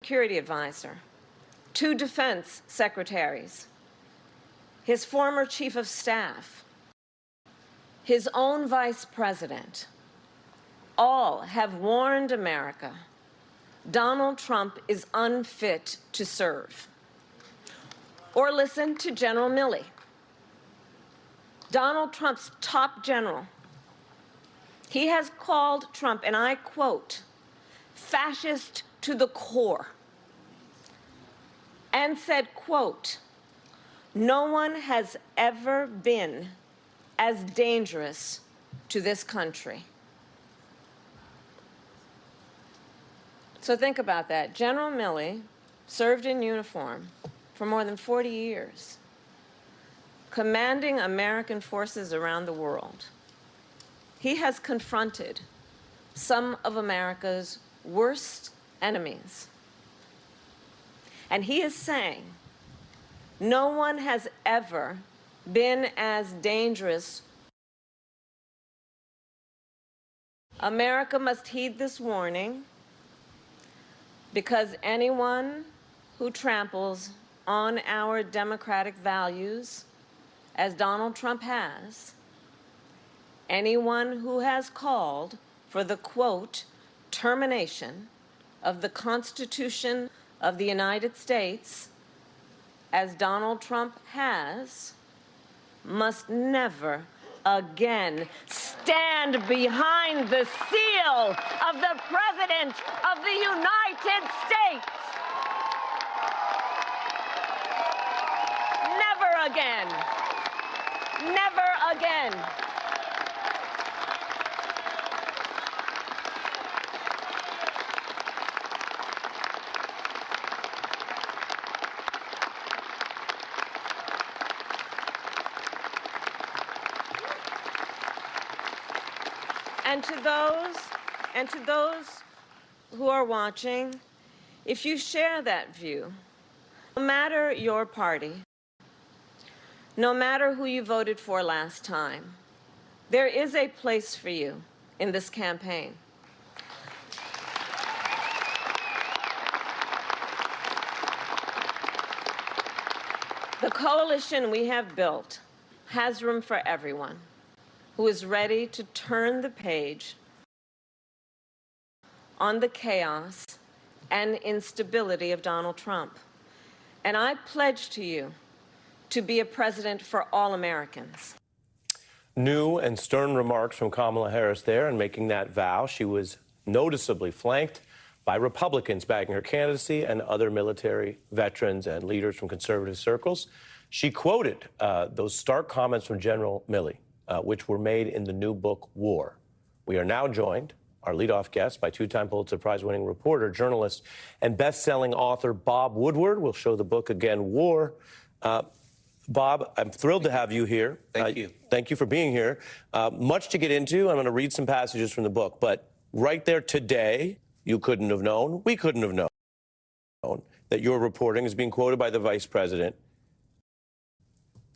Security advisor, 2 defense secretaries, his former chief of staff, his own vice president, all have warned America Donald Trump is unfit to serve. Or listen to General Milley, Donald Trump's top general. He has called Trump, and I quote, fascist to the core, and said, quote, no one has ever been as dangerous to this country. So think about that. General Milley served in uniform for more than 40 years, commanding American forces around the world. He has confronted some of America's worst enemies. And he is saying, no one has ever been as dangerous. America must heed this warning, because anyone who tramples on our democratic values, as Donald Trump has, anyone who has called for the, quote, termination of the Constitution of the United States, as Donald Trump has, must never again stand behind the seal of the President of the United States. Never again. Never again. And to those who are watching, if you share that view, no matter your party, no matter who you voted for last time, there is a place for you in this campaign. The coalition we have built has room for everyone who is ready to turn the page on the chaos and instability of Donald Trump. And I pledge to you to be a president for all Americans. New and stern remarks from Kamala Harris there, and making that vow. She was noticeably flanked by Republicans backing her candidacy and other military veterans and leaders from conservative circles. She quoted those stark comments from General Milley, which were made in the new book, War. We are now joined, our leadoff guest, by 2-time Pulitzer Prize-winning reporter, journalist, and best-selling author Bob Woodward. We'll show the book again, War. Bob, I'm thrilled to have you here. Thank you. Thank you for being here. Much to get into. I'm going to read some passages from the book. But right there today, you couldn't have known, we couldn't have known, that your reporting is being quoted by the vice president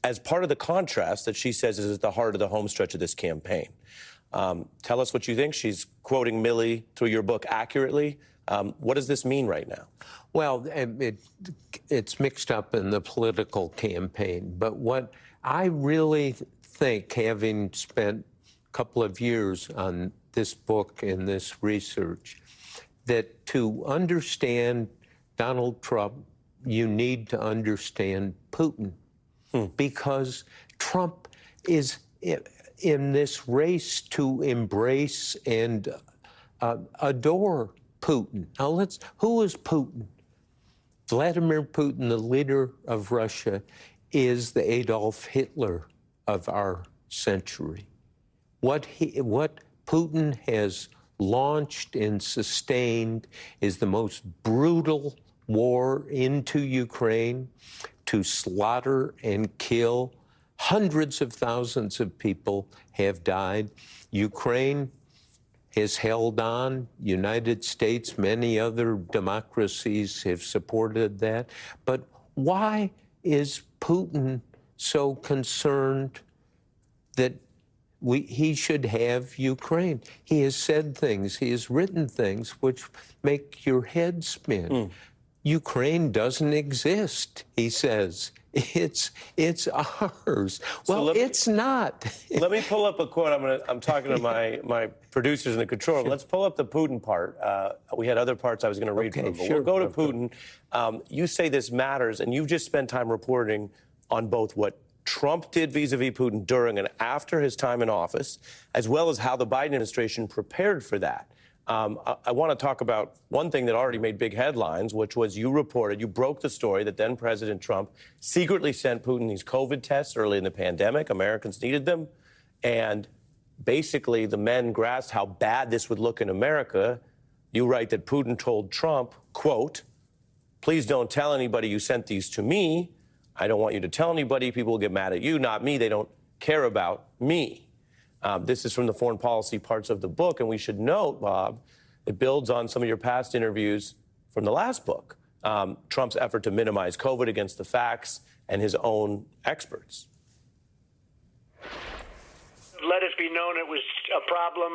as part of the contrast that she says is at the heart of the home stretch of this campaign. Tell us what you think. She's quoting Milley through your book accurately. What does this mean right now? Well, it's mixed up in the political campaign. But what I really think, having spent a couple of years on this book and this research, that to understand Donald Trump, you need to understand Putin. Because Trump is in this race to embrace and adore Putin. Now, who is Putin? Vladimir Putin, the leader of Russia, is the Adolf Hitler of our century. What Putin has launched and sustained is the most brutal war into Ukraine to slaughter and kill. Hundreds of thousands of people have died. Ukraine has held on. United States, many other democracies have supported that. But why is Putin so concerned that he should have Ukraine? He has said things, he has written things which make your head spin. Ukraine doesn't exist, he says. It's ours. Well, it's not. Let me pull up a quote. I'm talking to my producers in the control room. Sure. Let's pull up the Putin part. We had other parts I was going to read from him, but sure. we'll go to Putin. You say this matters, and you've just spent time reporting on both what Trump did vis-a-vis Putin during and after his time in office, as well as how the Biden administration prepared for that. I want to talk about one thing that already made big headlines, which was you broke the story that then President Trump secretly sent Putin these COVID tests early in the pandemic. Americans needed them. And basically, the men grasped how bad this would look in America. You write that Putin told Trump, quote, "Please don't tell anybody you sent these to me. I don't want you to tell anybody. People will get mad at you, not me. They don't care about me." This is from the foreign policy parts of the book, and we should note, Bob, it builds on some of your past interviews from the last book, Trump's effort to minimize COVID against the facts and his own experts. Let it be known it was a problem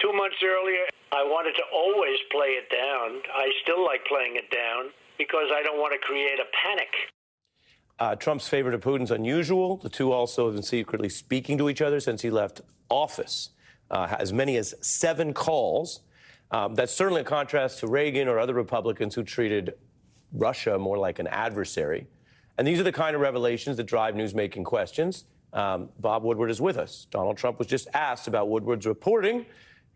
2 months earlier. I wanted to always play it down. I still like playing it down because I don't want to create a panic. Trump's favor to Putin's unusual. The two also have been secretly speaking to each other since he left office. As many as 7 calls. That's certainly a contrast to Reagan or other Republicans who treated Russia more like an adversary. And these are the kind of revelations that drive newsmaking questions. Bob Woodward is with us. Donald Trump was just asked about Woodward's reporting.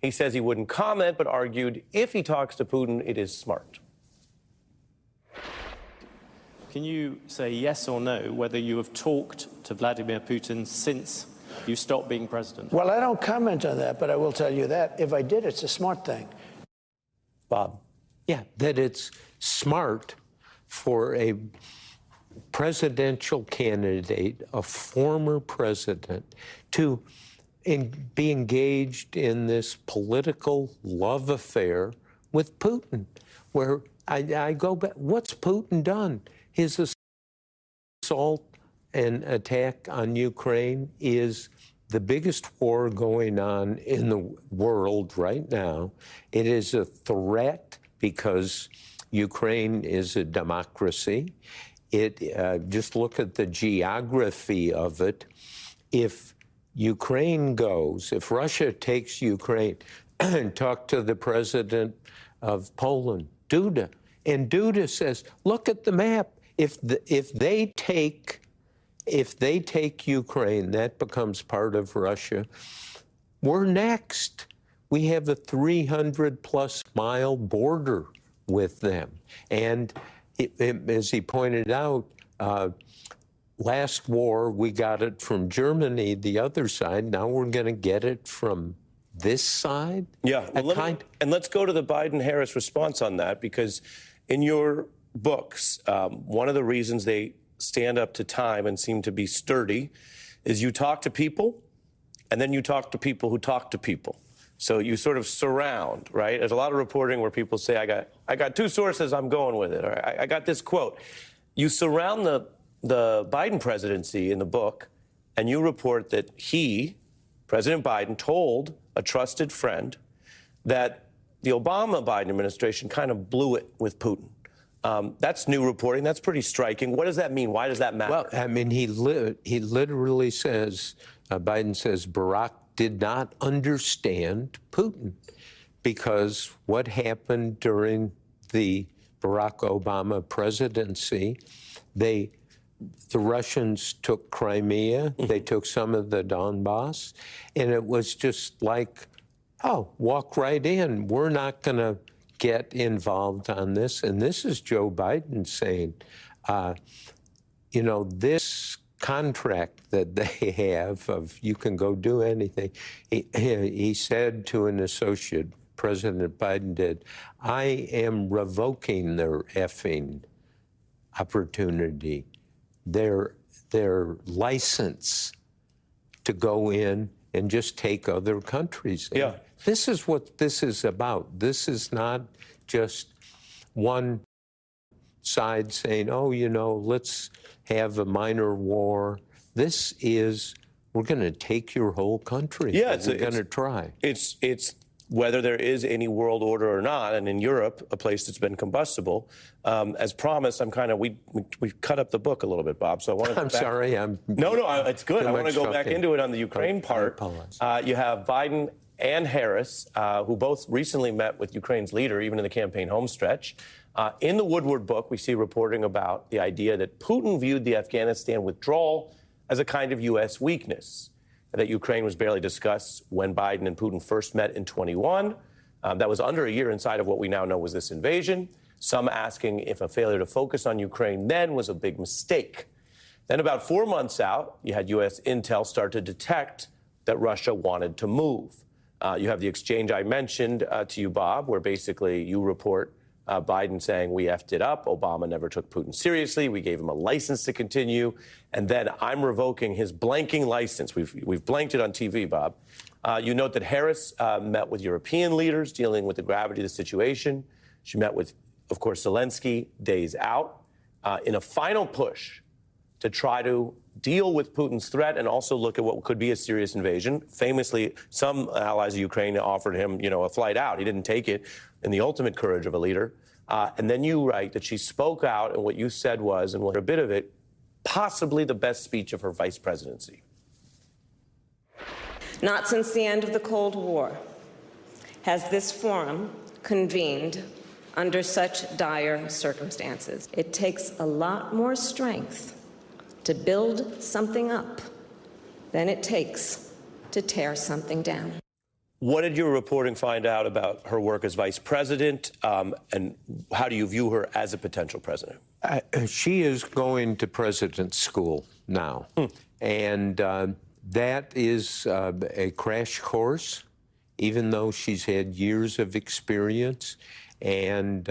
He says he wouldn't comment, but argued if he talks to Putin, it is smart. Can you say yes or no whether you have talked to Vladimir Putin since you stopped being president? Well, I don't comment on that, but I will tell you that if I did, it's a smart thing. Bob. Yeah, that it's smart for a presidential candidate, a former president, to be engaged in this political love affair with Putin, where I go back, what's Putin done? His assault and attack on Ukraine is the biggest war going on in the world right now. It is a threat because Ukraine is a democracy. Just look at the geography of it. If Ukraine goes, if Russia takes Ukraine, and talk to the president of Poland, Duda, and Duda says, look at the map. If they take Ukraine, that becomes part of Russia. We're next. We have a 300-plus mile border with them. And as he pointed out, last war, we got it from Germany, the other side. Now we're going to get it from this side? Yeah. Well, and let's go to the Biden-Harris response on that, because in your books, one of the reasons they stand up to time and seem to be sturdy is you talk to people, and then you talk to people who talk to people. So you sort of surround, right? There's a lot of reporting where people say, I got 2 sources, I'm going with it, or I got this quote. You surround the Biden presidency in the book, and you report that President Biden, told a trusted friend that the Obama-Biden administration kind of blew it with Putin. That's new reporting. That's pretty striking. What does that mean? Why does that matter? Well, I mean, he literally says, Biden says, Barack did not understand Putin, because what happened during the Barack Obama presidency, the Russians took Crimea, they took some of the Donbass, and it was just like, oh, walk right in. We're not going to get involved on this. And this is Joe Biden saying, this contract that they have of you can go do anything. He said to an associate, President Biden did, I am revoking their effing opportunity, their license to go in and just take other countries. Yeah. This is what this is about. This is not just one side saying, oh, let's have a minor war. This is, we're going to take your whole country. Yeah, we're going to try. It's whether there is any world order or not, and in Europe, a place that's been combustible. As promised, I'm kind of, we cut up the book a little bit, Bob, so I want to I'm sorry. No, it's good. I want to go back into it on the Ukraine part. You have Biden and Harris, who both recently met with Ukraine's leader, even in the campaign homestretch. In the Woodward book, we see reporting about the idea that Putin viewed the Afghanistan withdrawal as a kind of U.S. weakness, that Ukraine was barely discussed when Biden and Putin first met in 21. That was under a year inside of what we now know was this invasion. Some asking if a failure to focus on Ukraine then was a big mistake. Then about 4 months out, you had U.S. intel start to detect that Russia wanted to move. You have the exchange I mentioned to you, Bob, where basically you report Biden saying we effed it up. Obama never took Putin seriously. We gave him a license to continue. And then I'm revoking his blanking license. We've blanked it on TV, Bob. You note that Harris met with European leaders dealing with the gravity of the situation. She met with, of course, Zelensky days out in a final push to try to deal with Putin's threat and also look at what could be a serious invasion. Famously, some allies of Ukraine offered him, a flight out. He didn't take it in the ultimate courage of a leader. And then you write that she spoke out, and what you said was, and we'll hear a bit of it, possibly the best speech of her vice presidency. Not since the end of the Cold War has this forum convened under such dire circumstances. It takes a lot more strength to build something up than it takes to tear something down. What did your reporting find out about her work as vice president, and how do you view her as a potential president? She is going to president's school now, and that is a crash course, even though she's had years of experience, and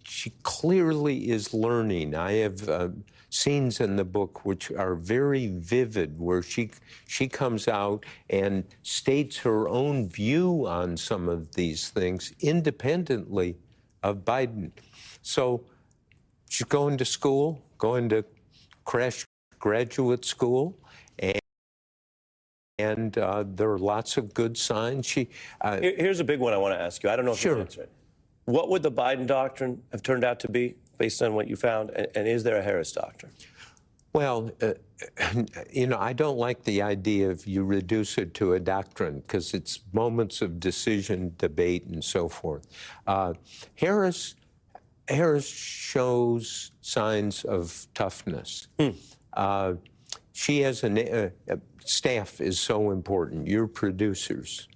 she clearly is learning. I have scenes in the book which are very vivid, where she comes out and states her own view on some of these things independently of Biden. So she's going to school, going to crash graduate school, and there are lots of good signs. Here's a big one I want to ask you. I don't know if you can answer it. What would the Biden doctrine have turned out to be, based on what you found, and is there a Harris doctrine? Well, I don't like the idea of you reduce it to a doctrine, because it's moments of decision, debate, and so forth. Harris shows signs of toughness. She has staff is so important. You're producers.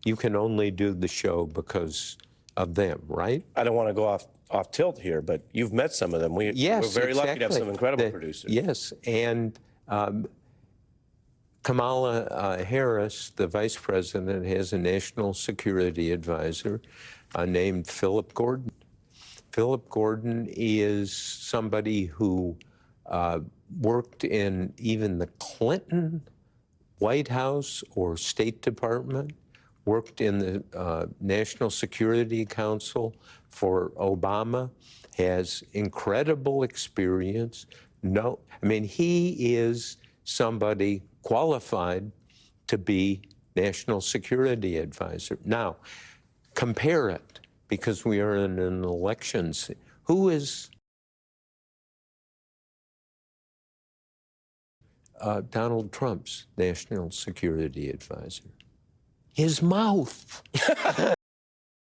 You can only do the show because of them, right? I don't want to go off tilt here, but you've met some of them. We're very lucky to have some incredible producers. Yes, and Kamala Harris, the vice president, has a national security advisor named Philip Gordon. Philip Gordon is somebody who worked in even the Clinton White House or State Department, worked in the National Security Council for Obama, has incredible experience. He is somebody qualified to be National Security Advisor. Now, compare it, because we are in an election. Who is Donald Trump's National Security Advisor? His mouth.